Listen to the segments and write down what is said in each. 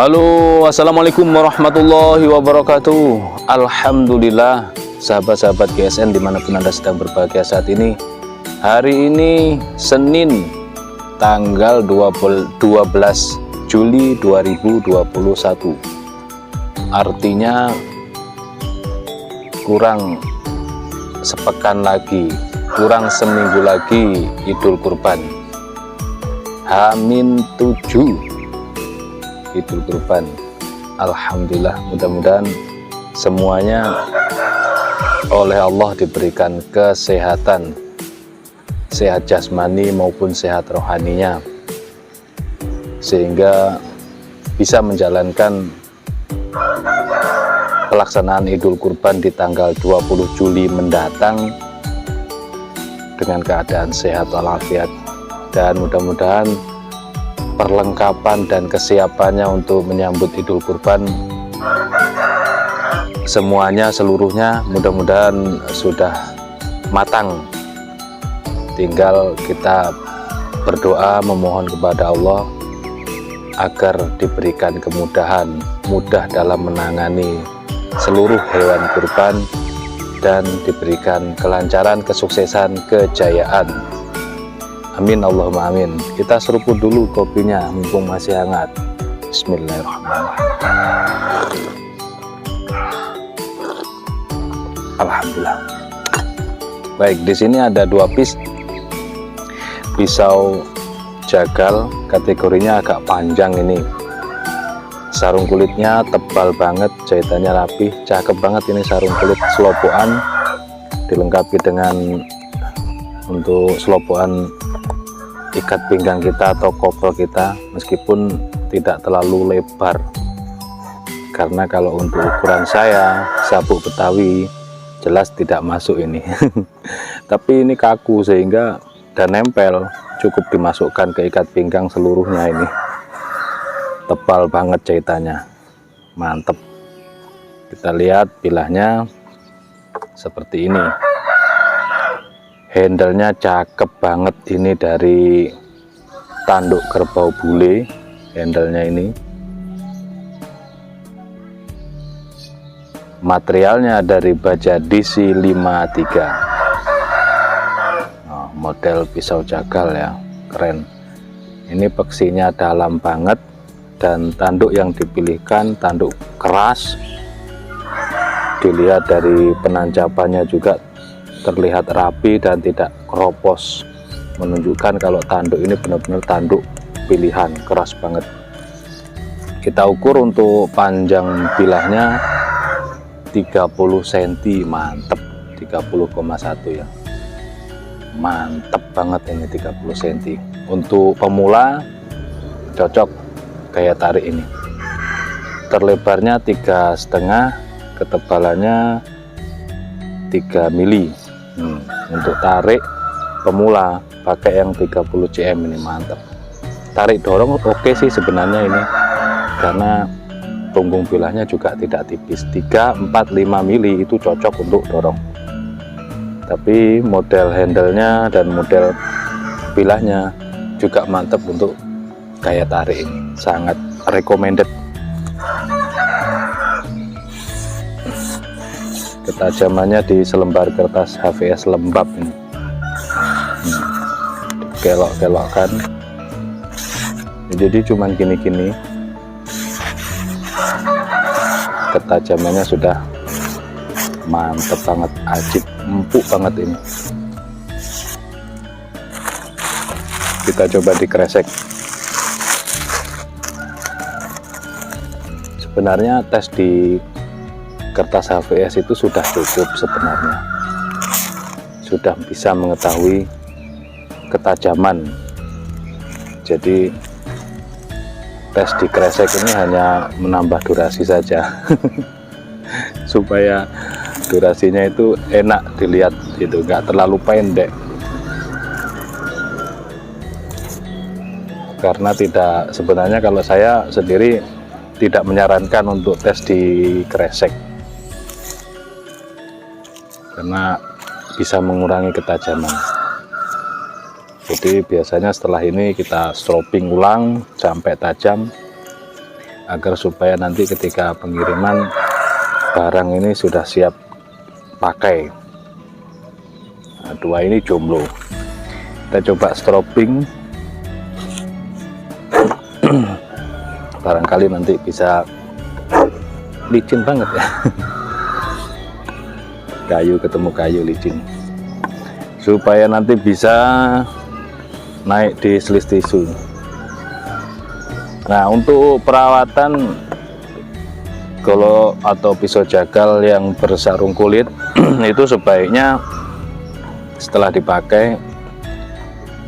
Halo, assalamualaikum warahmatullahi wabarakatuh. Alhamdulillah, sahabat-sahabat GSN dimanapun Anda sedang berbahagia saat ini. Hari ini Senin, tanggal 12 Juli 2021. Artinya kurang sepekan lagi, kurang seminggu lagi Idul Kurban. H-7 Idul Kurban. Alhamdulillah, mudah-mudahan semuanya oleh Allah diberikan kesehatan, sehat jasmani maupun sehat rohaninya, sehingga bisa menjalankan pelaksanaan Idul Kurban di tanggal 20 Juli mendatang dengan keadaan sehat walafiat. Dan mudah-mudahan perlengkapan dan kesiapannya untuk menyambut Idul Kurban seluruhnya mudah-mudahan sudah matang. Tinggal kita berdoa memohon kepada Allah agar diberikan kemudahan, mudah dalam menangani seluruh hewan kurban, dan diberikan kelancaran, kesuksesan, kejayaan. Amin Allahumma amin. Kita seruput dulu kopinya mumpung masih hangat. Bismillahirrahmanirrahim. Alhamdulillah. Baik, di sini ada 2 pisau jagal, kategorinya agak panjang ini. Sarung kulitnya tebal banget, jahitannya rapi, cakep banget ini sarung kulit selopokan, dilengkapi dengan untuk selopokan ikat pinggang kita atau koprol kita, meskipun tidak terlalu lebar, karena kalau untuk ukuran saya sabuk Betawi jelas tidak masuk ini. Tapi ini kaku sehingga dan nempel, cukup dimasukkan ke ikat pinggang seluruhnya. Ini tebal banget jahitannya, mantep. Kita lihat bilahnya seperti ini. Handle-nya cakep banget, ini dari tanduk kerbau bule. Handle-nya ini materialnya dari baja DC 53. Model pisau jagal ya, keren. Ini peksinya dalam banget, dan tanduk yang dipilihkan tanduk keras. Dilihat dari penancapannya juga terlihat rapi dan tidak keropos, menunjukkan kalau tanduk ini benar-benar tanduk pilihan, keras banget. Kita ukur untuk panjang bilahnya 30 cm, mantep. 30,1 ya, mantep banget ini 30 cm. Untuk pemula cocok gaya tarik ini. Terlebarnya 3,5, ketebalannya 3 mili. Untuk tarik pemula pakai yang 30 cm ini, mantap. Tarik dorong oke sih sebenarnya ini, karena punggung bilahnya juga tidak tipis. 3, 4, 5 mili itu cocok untuk dorong. Tapi model handle-nya dan model bilahnya juga mantap untuk gaya tarik ini, sangat recommended. Ketajamannya di selembar kertas HVS lembab ini. Kelok-kelokkan, jadi cuman gini-gini. Ketajamannya sudah mantep banget, ajib, empuk banget ini. Kita coba dikresek. Sebenarnya tes di kertas HVS itu sudah cukup sebenarnya, sudah bisa mengetahui ketajaman. Jadi tes di kresek ini hanya menambah durasi saja supaya durasinya itu enak dilihat, itu enggak terlalu pendek, karena tidak, sebenarnya kalau saya sendiri tidak menyarankan untuk tes di kresek, karena bisa mengurangi ketajaman. Jadi biasanya setelah ini kita stropping ulang sampai tajam, agar supaya nanti ketika pengiriman barang ini sudah siap pakai. Nah, 2 ini jomblo. Kita coba strobing. Barangkali nanti bisa licin banget ya. Kayu ketemu kayu licin, supaya nanti bisa naik di selis tisu. Nah, untuk perawatan golok atau pisau jagal yang bersarung kulit itu sebaiknya setelah dipakai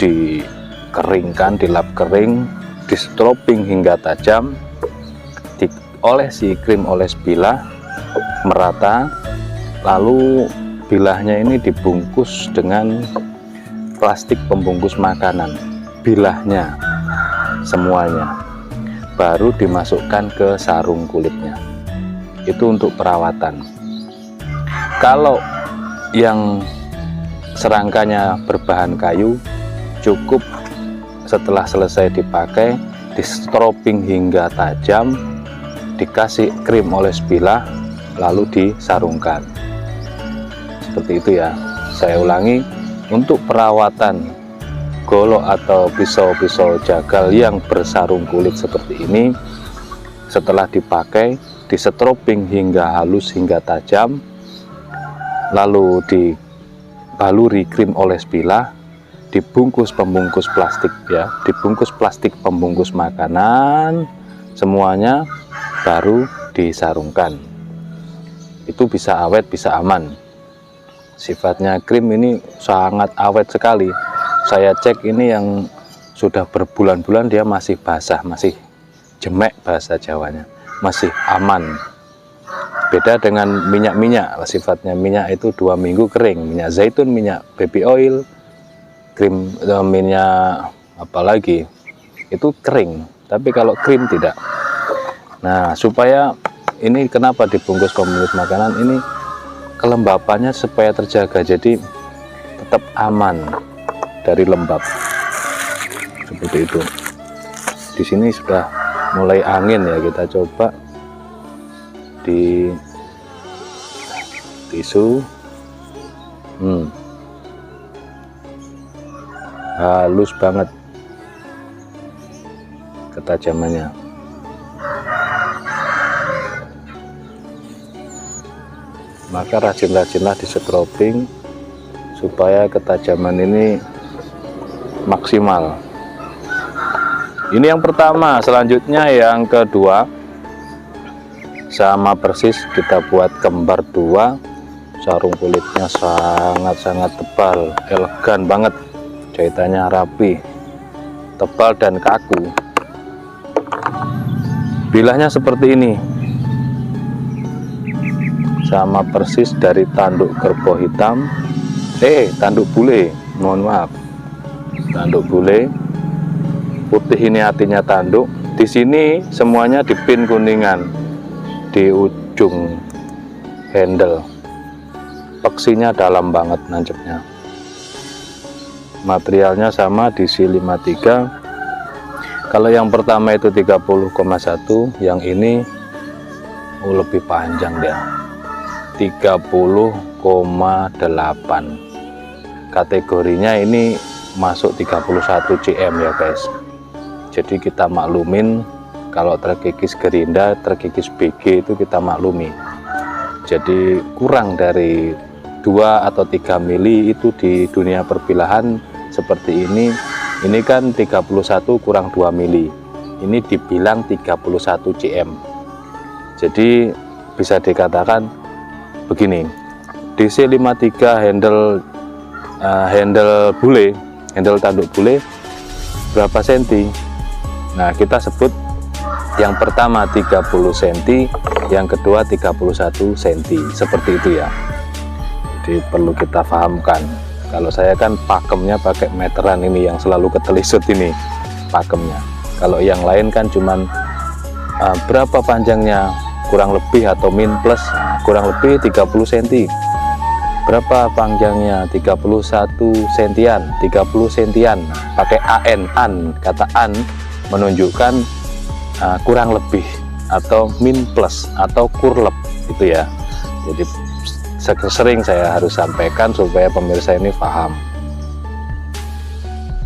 dikeringkan, dilap kering, di strobing hingga tajam, diolesi krim oles bilah merata, lalu bilahnya ini dibungkus dengan plastik pembungkus makanan, bilahnya semuanya, baru dimasukkan ke sarung kulitnya. Itu untuk perawatan. Kalau yang serangkanya berbahan kayu, cukup setelah selesai dipakai di strobing hingga tajam, dikasih krim oles bilah, lalu disarungkan. Seperti itu ya. Saya ulangi, untuk perawatan golok atau pisau-pisau jagal yang bersarung kulit seperti ini, setelah dipakai di strobing hingga halus hingga tajam, lalu dibaluri krim oles bilah, dibungkus pembungkus plastik ya, dibungkus plastik pembungkus makanan semuanya, baru disarungkan. Itu bisa awet, bisa aman. Sifatnya krim ini sangat awet sekali. Saya cek ini yang sudah berbulan-bulan dia masih basah, masih jemek bahasa Jawanya, masih aman. Beda dengan minyak-minyak, sifatnya minyak itu 2 minggu kering, minyak zaitun, minyak baby oil, krim, minyak apalagi itu kering, tapi kalau krim tidak. Nah, supaya ini kenapa dibungkus pembungkus makanan ini, kelembapannya supaya terjaga, jadi tetap aman dari lembab. Seperti itu. Di sini sudah mulai angin ya, kita coba di tisu. Halus banget ketajamannya. Maka rajin-rajinlah di strobing supaya ketajaman ini maksimal. Ini yang pertama. Selanjutnya yang kedua, sama persis kita buat kembar 2. Sarung kulitnya sangat-sangat tebal, elegan banget, jahitannya rapi, tebal dan kaku. Bilahnya seperti ini, sama persis dari tanduk kerbau hitam, tanduk bule, mohon maaf, tanduk bule putih ini artinya tanduk. Di sini semuanya dipin kuningan di ujung handle. Peksinya dalam banget nancepnya. Materialnya sama di DC53. Kalau yang pertama itu 30,1, yang ini lebih panjang dia, 30,8. Kategorinya ini masuk 31 cm ya guys. Jadi kita maklumin, kalau terkikis gerinda, terkikis BG itu kita maklumi. Jadi kurang dari 2 atau 3 mili itu di dunia perbilahan seperti ini. Ini kan 31 kurang 2 mili, ini dibilang 31 cm. Jadi bisa dikatakan begini, DC53 handle bule, handle tanduk bule berapa senti? Nah, kita sebut yang pertama 30 cm, yang kedua 31 cm, seperti itu ya. Jadi perlu kita pahamkan. Kalau saya kan pakemnya pakai meteran ini, yang selalu ketelisut ini pakemnya. Kalau yang lain kan cuman berapa panjangnya, kurang lebih atau min plus, kurang lebih 30 cm. Berapa panjangnya? 31 sentian, 30 sentian. Pakai an, kata an menunjukkan kurang lebih atau min plus atau kurlep itu ya. Jadi sering saya harus sampaikan supaya pemirsa ini paham.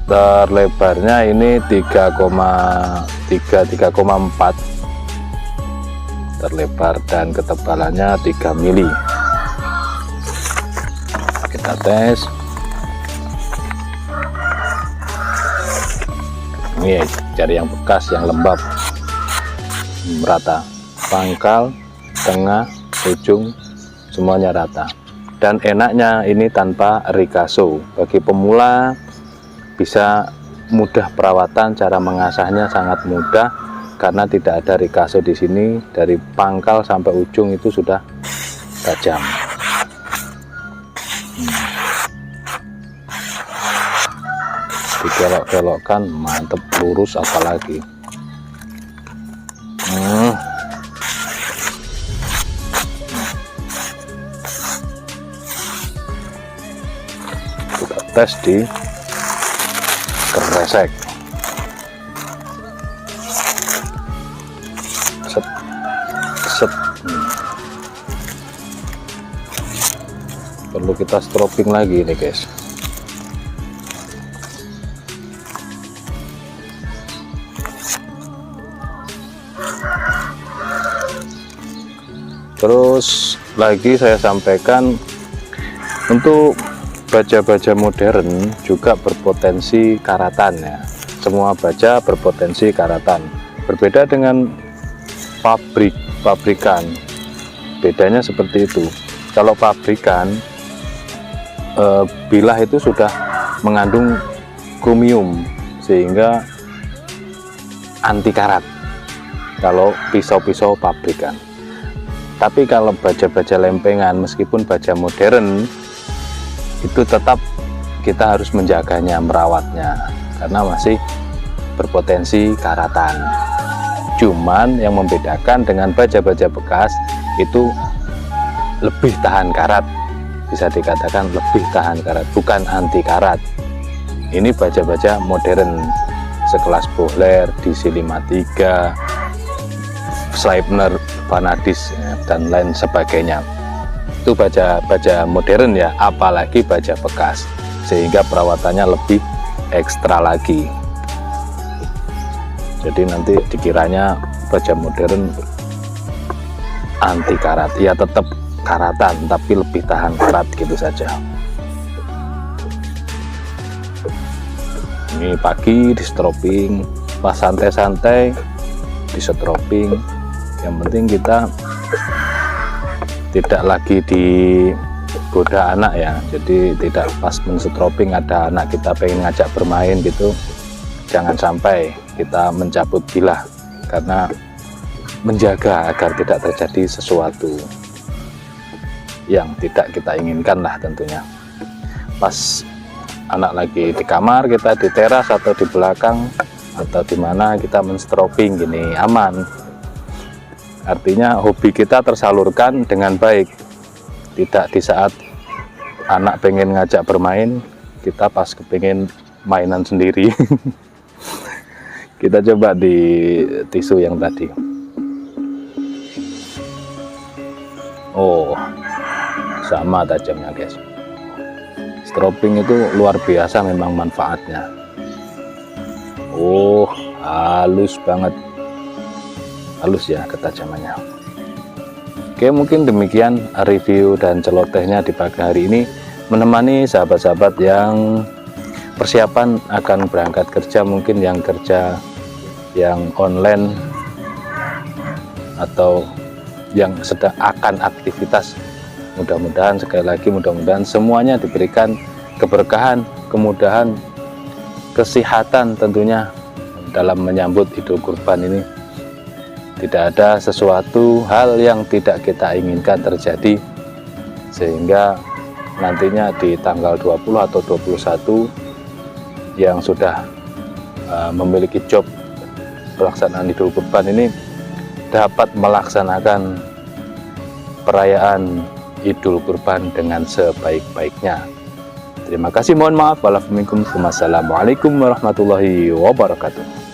Terlebarnya ini 3,4 terlebar dan ketebalannya 3 mili. Kita tes. Ini cari yang bekas, yang lembab, rata, pangkal, tengah, ujung, semuanya rata. Dan enaknya ini tanpa ricasso. Bagi pemula bisa mudah perawatan, cara mengasahnya sangat mudah karena tidak ada ricasso di sini. Dari pangkal sampai ujung itu sudah tajam. Dikelok-kelokkan mantep, lurus apalagi. Kita tes di kresek. Set, set. Perlu kita stropping lagi nih guys. Terus lagi saya sampaikan, untuk baja-baja modern juga berpotensi karatan ya. Semua baja berpotensi karatan. Berbeda dengan pabrikan. Bedanya seperti itu. Kalau pabrikan bilah itu sudah mengandung kromium sehingga anti karat. Kalau pisau-pisau pabrikan. Tapi kalau baja-baja lempengan, meskipun baja modern, itu tetap kita harus menjaganya, merawatnya, karena masih berpotensi karatan. Cuman yang membedakan dengan baja-baja bekas itu lebih tahan karat, bisa dikatakan lebih tahan karat, bukan anti karat. Ini baja-baja modern sekelas Bohler, DC53, Sleipner, Vanadis dan lain sebagainya. Itu baja modern ya, apalagi baja bekas, sehingga perawatannya lebih ekstra lagi. Jadi nanti dikiranya baja modern anti karat, ya tetap karatan tapi lebih tahan karat gitu saja. Ini pagi di stropping, pas santai-santai di stropping. Yang penting kita tidak lagi digoda anak ya, jadi tidak pas men-stropping ada anak kita pengen ngajak bermain gitu, jangan sampai kita mencabut bilah, karena menjaga agar tidak terjadi sesuatu yang tidak kita inginkan lah tentunya. Pas anak lagi di kamar, kita di teras atau di belakang atau di mana kita men-stropping gini aman. Artinya hobi kita tersalurkan dengan baik, tidak di saat anak pengen ngajak bermain kita pas kepingin mainan sendiri. Kita coba di tisu yang tadi. Oh, sama tajamnya guys. Stropping itu luar biasa memang manfaatnya. Oh, halus banget. Halus ya ketajamannya. Oke, mungkin demikian review dan celotehnya di pagi hari ini, menemani sahabat-sahabat yang persiapan akan berangkat kerja, mungkin yang kerja yang online atau yang sedang akan aktivitas. Mudah-mudahan, sekali lagi mudah-mudahan semuanya diberikan keberkahan, kemudahan, kesehatan tentunya dalam menyambut Idul Kurban ini. Tidak ada sesuatu hal yang tidak kita inginkan terjadi, sehingga nantinya di tanggal 20 atau 21 yang sudah memiliki job pelaksanaan Idul Kurban ini dapat melaksanakan perayaan Idul Kurban dengan sebaik-baiknya. Terima kasih, mohon maaf. Wassalamualaikum warahmatullahi wabarakatuh.